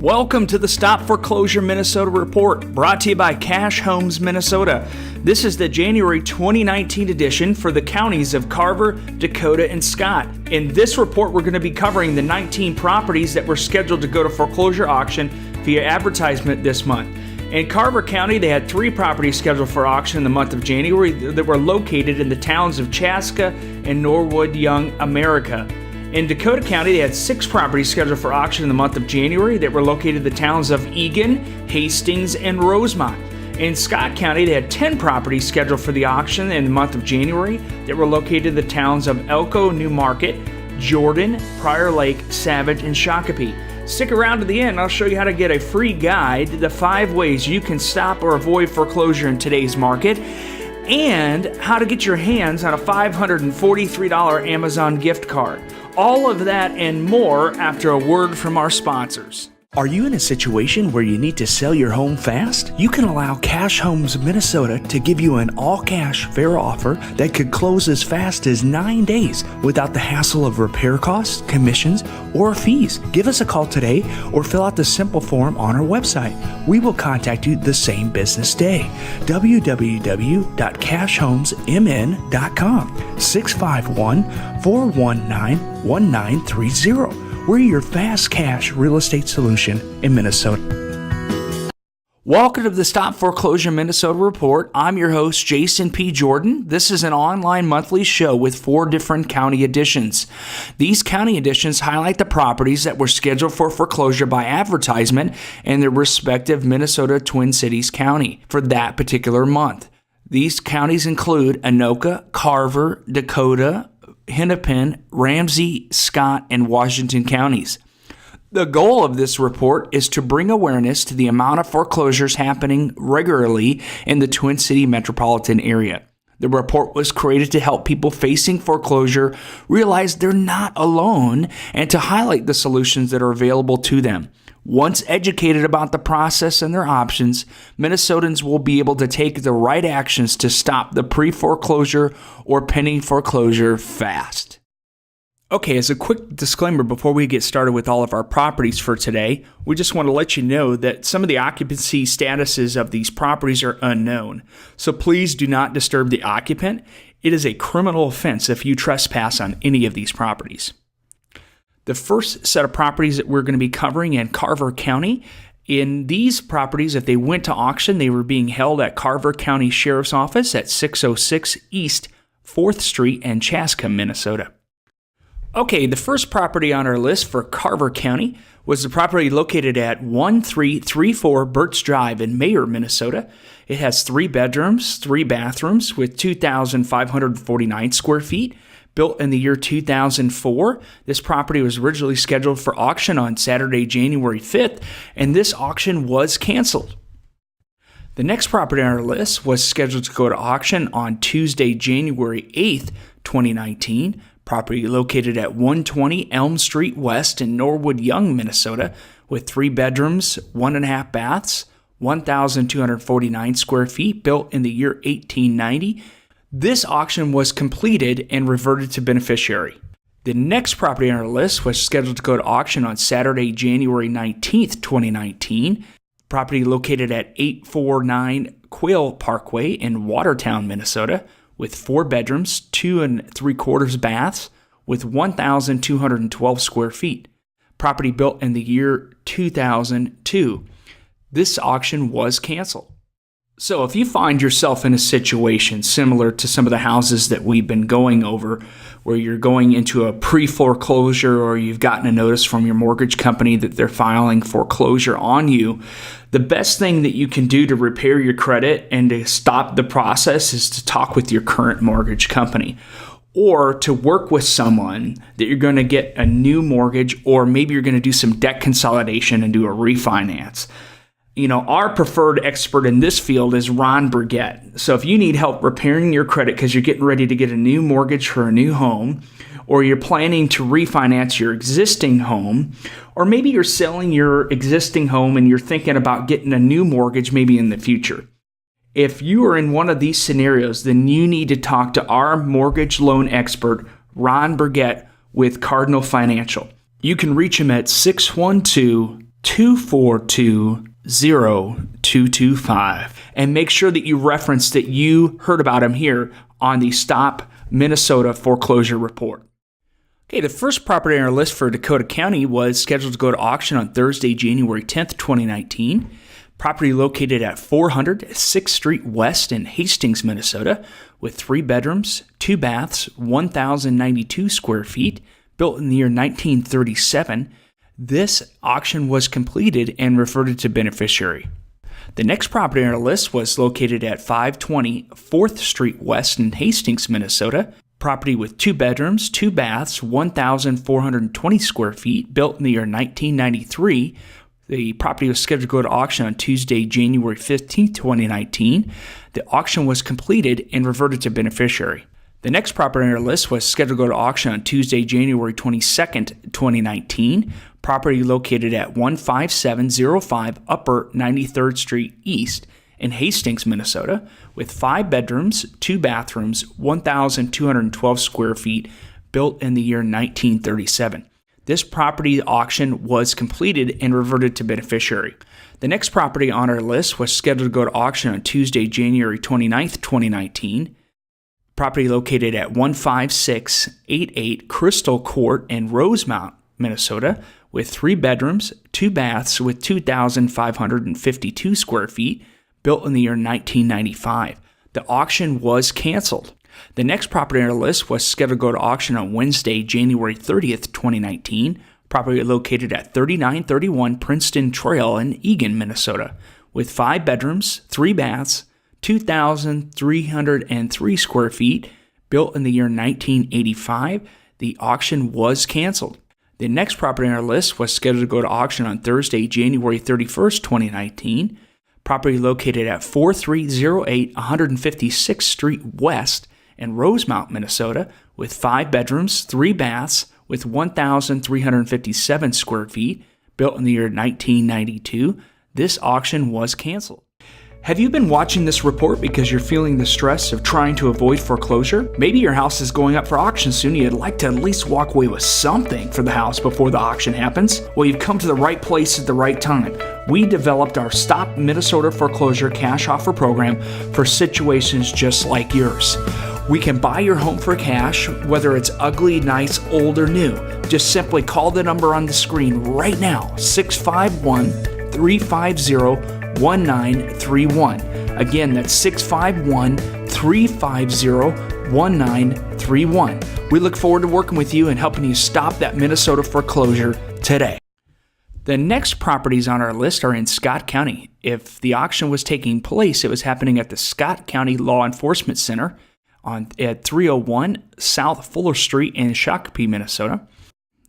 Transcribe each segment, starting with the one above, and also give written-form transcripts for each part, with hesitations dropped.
Welcome to the Stop Foreclosure Minnesota Report, brought to you by Cash Homes Minnesota. This is the January 2019 edition for the counties of Carver, Dakota, and Scott. In this report, we're going to be covering the 19 properties that were scheduled to go to foreclosure auction via advertisement this month. In Carver County, they had 3 properties scheduled for auction in the month of January that were located in the towns of Chaska and Norwood, Young, America. In Dakota County, they had 6 properties scheduled for auction in the month of January that were located in the towns of Eagan, Hastings, and Rosemount. In Scott County, they had 10 properties scheduled for the auction in the month of January that were located in the towns of Elko New Market, Jordan, Prior Lake, Savage, and Shakopee. Stick around to the end. I'll show you how to get a free guide to the 5 ways you can stop or avoid foreclosure in today's market, and how to get your hands on a $543 Amazon gift card. All of that and more after a word from our sponsors. Are you in a situation where you need to sell your home fast? You can allow Cash Homes Minnesota to give you an all-cash fair offer that could close as fast as 9 days without the hassle of repair costs, commissions, or fees. Give us a call today or fill out the simple form on our website. We will contact you the same business day. www.cashhomesmn.com 651-419-1930. We're your fast cash real estate solution in Minnesota. Welcome to the Stop Foreclosure Minnesota Report. I'm your host, Jason P. Jordan. This is an online monthly show with 4 different county editions. These county editions highlight the properties that were scheduled for foreclosure by advertisement in their respective Minnesota Twin Cities county for that particular month. These counties include Anoka, Carver, Dakota, Hennepin, Ramsey, Scott, and Washington counties. The goal of this report is to bring awareness to the amount of foreclosures happening regularly in the Twin City metropolitan area. The report was created to help people facing foreclosure realize they're not alone and to highlight the solutions that are available to them. Once educated about the process and their options, Minnesotans will be able to take the right actions to stop the pre-foreclosure or pending foreclosure fast. Okay, as a quick disclaimer before we get started with all of our properties for today, we just want to let you know that some of the occupancy statuses of these properties are unknown. So please do not disturb the occupant. It is a criminal offense if you trespass on any of these properties. The first set of properties that we're going to be covering in Carver County. In these properties, if they went to auction, they were being held at Carver County Sheriff's Office at 606 East 4th Street in Chaska, Minnesota. Okay, the first property on our list for Carver County was the property located at 1334 Birch Drive in Mayer, Minnesota. It has 3 bedrooms, 3 bathrooms with 2,549 square feet. Built in the year 2004, this property was originally scheduled for auction on Saturday, January 5th, and this auction was canceled. The next property on our list was scheduled to go to auction on Tuesday, January 8th, 2019. Property located at 120 Elm Street West in Norwood, Young, Minnesota, with 3 bedrooms, 1.5 baths, 1,249 square feet, built in the year 1890. This auction was completed and reverted to beneficiary. The next property on our list was scheduled to go to auction on Saturday, January 19th, 2019. Property located at 849 Quail Parkway in Watertown, Minnesota, with 4 bedrooms, 2 3/4 baths, with 1,212 square feet. Property built in the year 2002. This auction was canceled. So if you find yourself in a situation similar to some of the houses that we've been going over, where you're going into a pre-foreclosure or you've gotten a notice from your mortgage company that they're filing foreclosure on you, the best thing that you can do to repair your credit and to stop the process is to talk with your current mortgage company, or to work with someone that you're going to get a new mortgage, or maybe you're going to do some debt consolidation and do a refinance. You know, our preferred expert in this field is Ron Burgett. So if you need help repairing your credit because you're getting ready to get a new mortgage for a new home, or you're planning to refinance your existing home, or maybe you're selling your existing home and you're thinking about getting a new mortgage maybe in the future. If you are in one of these scenarios, then you need to talk to our mortgage loan expert, Ron Burgett, with Cardinal Financial. You can reach him at 612 2420225. And make sure that you reference that you heard about him here on the Stop Minnesota Foreclosure Report. Okay, the first property on our list for Dakota County was scheduled to go to auction on Thursday, January 10th, 2019. Property located at 400 6th Street West in Hastings, Minnesota, with 3 bedrooms, 2 baths, 1,092 square feet, built in the year 1937. This auction was completed and reverted to beneficiary. The next property on our list was located at 520 4th Street West in Hastings, Minnesota. Property with 2 bedrooms, 2 baths, 1,420 square feet, built in the year 1993. The property was scheduled to go to auction on Tuesday, January 15, 2019. The auction was completed and reverted to beneficiary. The next property on our list was scheduled to go to auction on Tuesday, January 22, 2019. Property located at 15705 Upper 93rd Street East in Hastings, Minnesota, with 5 bedrooms, 2 bathrooms, 1,212 square feet, built in the year 1937. This property auction was completed and reverted to beneficiary. The next property on our list was scheduled to go to auction on Tuesday, January 29th, 2019. Property located at 15688 Crystal Court in Rosemount, Minnesota, with 3 bedrooms, 2 baths with 2,552 square feet, built in the year 1995. The auction was canceled. The next property on our list was scheduled to go to auction on Wednesday, January 30th, 2019. Property located at 3931 Princeton Trail in Eagan, Minnesota, with 5 bedrooms, 3 baths, 2,303 square feet, built in the year 1985. The auction was canceled. The next property on our list was scheduled to go to auction on Thursday, January 31st, 2019. Property located at 4308 156th Street West in Rosemount, Minnesota, with 5 bedrooms, 3 baths, with 1,357 square feet, built in the year 1992. This auction was canceled. Have you been watching this report because you're feeling the stress of trying to avoid foreclosure? Maybe your house is going up for auction soon. You'd like to at least walk away with something for the house before the auction happens. Well, you've come to the right place at the right time. We developed our Stop Minnesota Foreclosure Cash Offer Program for situations just like yours. We can buy your home for cash, whether it's ugly, nice, old, or new. Just simply call the number on the screen right now, 651-350-1931. Again, that's 651-350-1931. We look forward to working with you and helping you stop that Minnesota foreclosure today. The next properties on our list are in Scott County. If the auction was taking place, it was happening at the Scott County Law Enforcement Center at 301 South Fuller Street in Shakopee, Minnesota.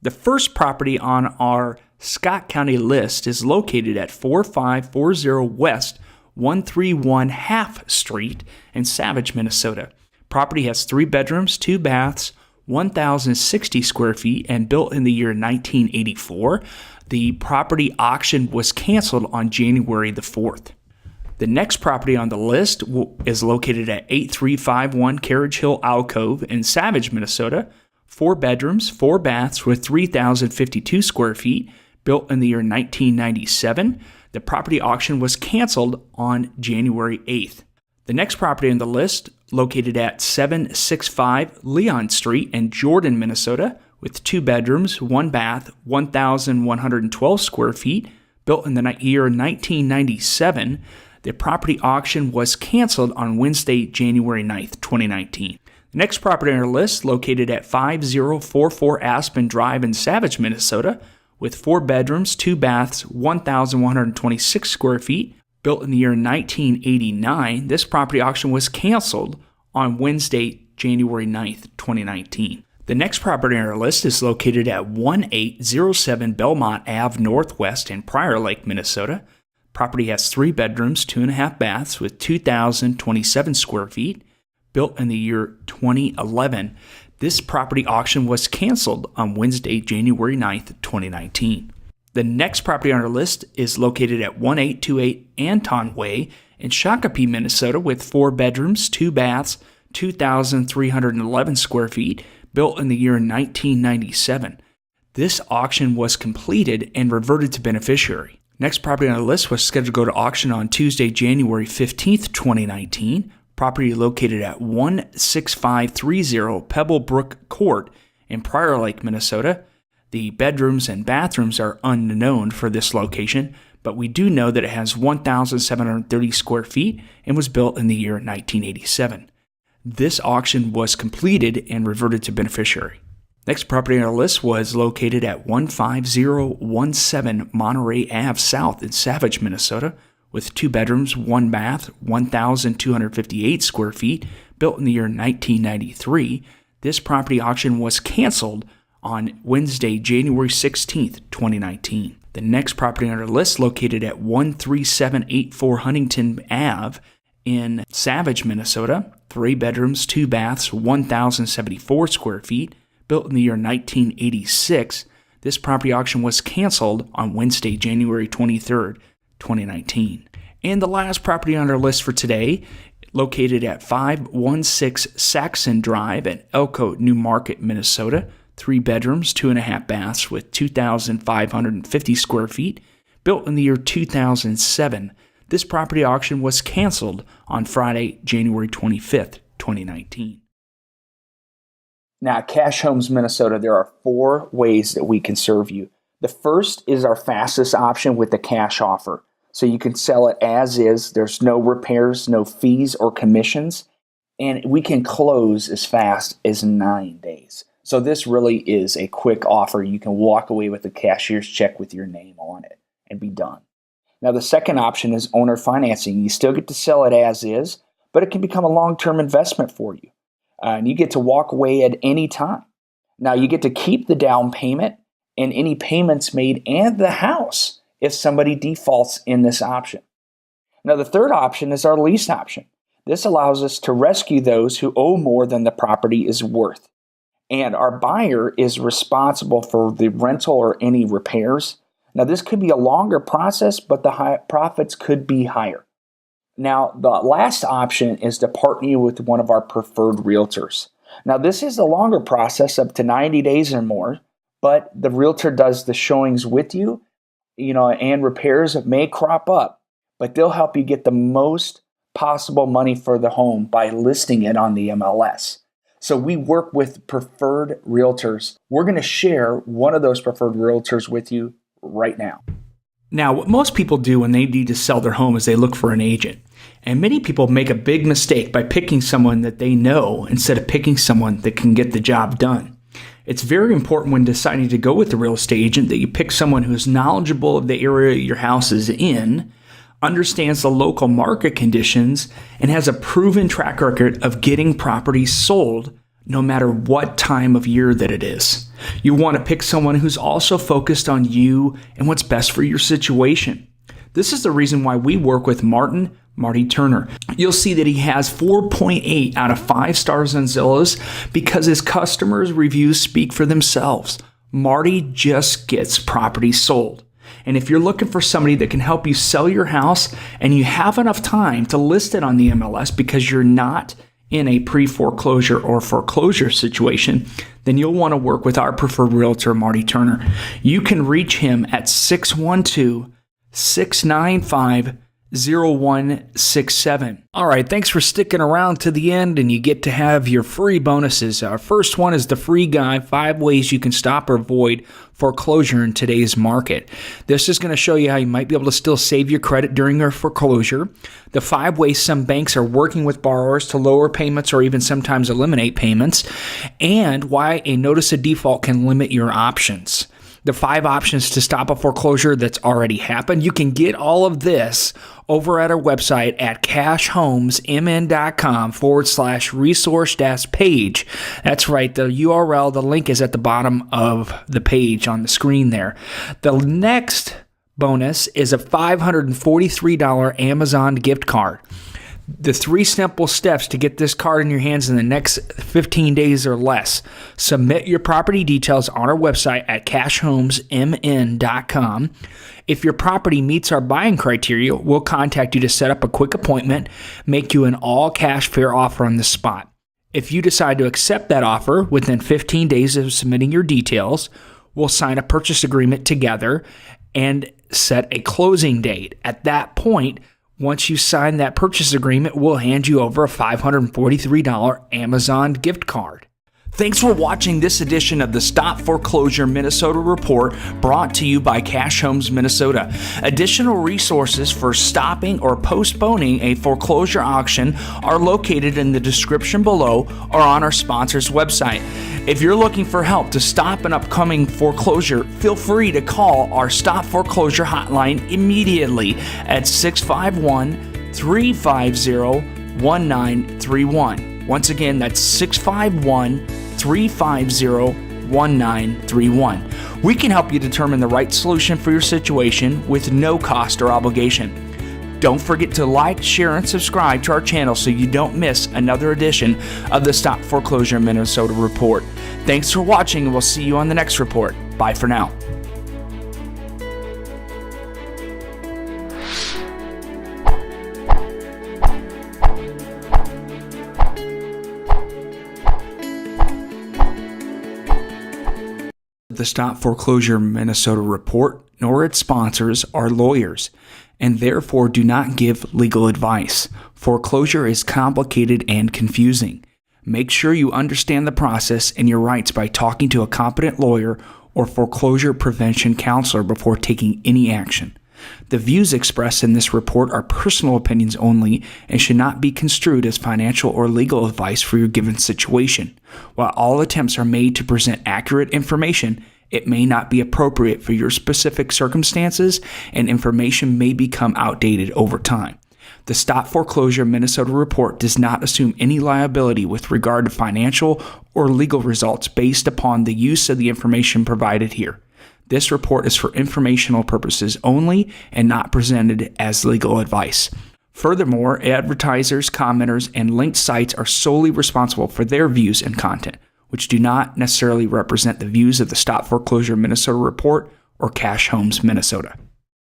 The first property on our Scott County list is located at 4540 West 131 Half Street in Savage, Minnesota. Property has 3 bedrooms, 2 baths, 1,060 square feet, and built in the year 1984. The property auction was canceled on January the 4th. The next property on the list is located at 8351 Carriage Hill Alcove in Savage, Minnesota. 4 bedrooms, 4 baths with 3,052 square feet, built in the year 1997. The property auction was canceled on January 8th. The next property on the list, located at 765 Leon Street in Jordan, Minnesota, with 2 bedrooms, 1 bath, 1,112 square feet, built in the year 1997. The property auction was canceled on Wednesday, January 9th, 2019. The next property on our list, located at 5044 Aspen Drive in Savage, Minnesota, with 4 bedrooms, 2 baths, 1,126 square feet, built in the year 1989. This property auction was canceled on Wednesday, January 9th, 2019. The next property on our list is located at 1807 Belmont Ave Northwest in Prior Lake, Minnesota. Property has 3 bedrooms, 2.5 baths with 2,027 square feet, built in the year 2011. This property auction was canceled on Wednesday, January 9th, 2019. The next property on our list is located at 1828 Anton Way in Shakopee, Minnesota, with 4 bedrooms, 2 baths, 2,311 square feet, built in the year 1997. This auction was completed and reverted to beneficiary. Next property on the list was scheduled to go to auction on Tuesday, January 15th, 2019. Property located at 16530 Pebble Brook Court in Prior Lake, Minnesota. The bedrooms and bathrooms are unknown for this location, but we do know that it has 1,730 square feet and was built in the year 1987. This auction was completed and reverted to beneficiary. Next property on our list was located at 15017 Monterey Ave South in Savage, Minnesota, with 2 bedrooms, 1 bath, 1,258 square feet, built in the year 1993. This property auction was canceled on Wednesday, January 16th, 2019. The next property on our list, located at 13784 Huntington Ave in Savage, Minnesota, 3 bedrooms, 2 baths, 1,074 square feet, built in the year 1986. This property auction was canceled on Wednesday, January 23rd, 2019. And the last property on our list for today, located at 516 Saxon Drive at Elko New Market, Minnesota, 3 bedrooms, 2.5 baths with 2,550 square feet, built in the year 2007. This property auction was canceled on Friday, January 25th, 2019. Now, at Cash Homes Minnesota, there are 4 ways that we can serve you. The first is our fastest option with the cash offer. So you can sell it as is. There's no repairs, no fees or commissions, and we can close as fast as 9 days. So this really is a quick offer. You can walk away with a cashier's check with your name on it and be done. Now, the second option is owner financing. You still get to sell it as is, but it can become a long-term investment for you. And you get to walk away at any time. Now, you get to keep the down payment and any payments made and the house if somebody defaults in this option. Now, the third option is our lease option. This allows us to rescue those who owe more than the property is worth. And our buyer is responsible for the rental or any repairs. Now, this could be a longer process, but the profits could be higher. Now, the last option is to partner with one of our preferred realtors. Now, this is a longer process, up to 90 days or more, but the realtor does the showings with you, and repairs may crop up, but they'll help you get the most possible money for the home by listing it on the MLS. So we work with preferred realtors. We're going to share one of those preferred realtors with you right now. Now, what most people do when they need to sell their home is they look for an agent. And many people make a big mistake by picking someone that they know instead of picking someone that can get the job done. It's very important when deciding to go with a real estate agent that you pick someone who's knowledgeable of the area your house is in, understands the local market conditions, and has a proven track record of getting properties sold no matter what time of year that it is. You want to pick someone who's also focused on you and what's best for your situation. This is the reason why we work with Marty Turner. You'll see that he has 4.8 out of 5 stars on Zillow's because his customers' reviews speak for themselves. Marty just gets properties sold. And if you're looking for somebody that can help you sell your house and you have enough time to list it on the MLS because you're not in a pre-foreclosure or foreclosure situation, then you'll want to work with our preferred realtor, Marty Turner. You can reach him at 612-695-0167. All right, thanks for sticking around to the end, and you get to have your free bonuses. Our first one is the free guide, 5 ways you can stop or avoid foreclosure in today's market. This is going to show you how you might be able to still save your credit during a foreclosure, the 5 ways some banks are working with borrowers to lower payments or even sometimes eliminate payments, and why a notice of default can limit your options. The 5 options to stop a foreclosure that's already happened. You can get all of this over at our website at cashhomesmn.com/resource-page. That's right, the URL, the link is at the bottom of the page on the screen there. The next bonus is a $543 Amazon gift card. The 3 simple steps to get this card in your hands in the next 15 days or less. Submit your property details on our website at cashhomesmn.com. If your property meets our buying criteria, we'll contact you to set up a quick appointment, make you an all-cash fair offer on the spot. If you decide to accept that offer within 15 days of submitting your details, We'll sign a purchase agreement together and set a closing date. At that point, once you sign that purchase agreement, we'll hand you over a $543 Amazon gift card. Thanks for watching this edition of the Stop Foreclosure Minnesota Report, brought to you by Cash Homes Minnesota. Additional resources for stopping or postponing a foreclosure auction are located in the description below or on our sponsor's website. If you're looking for help to stop an upcoming foreclosure, feel free to call our Stop Foreclosure hotline immediately at 651-350-1931. Once again, that's 651-350-1931. We can help you determine the right solution for your situation with no cost or obligation. Don't forget to like, share, and subscribe to our channel so you don't miss another edition of the Stop Foreclosure Minnesota Report. Thanks for watching, and we'll see you on the next report. Bye for now. The Stop Foreclosure Minnesota Report nor its sponsors are lawyers and therefore do not give legal advice. Foreclosure is complicated and confusing. Make sure you understand the process and your rights by talking to a competent lawyer or foreclosure prevention counselor before taking any action. The views expressed in this report are personal opinions only and should not be construed as financial or legal advice for your given situation. While all attempts are made to present accurate information, it may not be appropriate for your specific circumstances, and information may become outdated over time. The Stop Foreclosure Minnesota Report does not assume any liability with regard to financial or legal results based upon the use of the information provided here. This report is for informational purposes only and not presented as legal advice. Furthermore, advertisers, commenters, and linked sites are solely responsible for their views and content, which do not necessarily represent the views of the Stop Foreclosure Minnesota Report or Cash Homes Minnesota.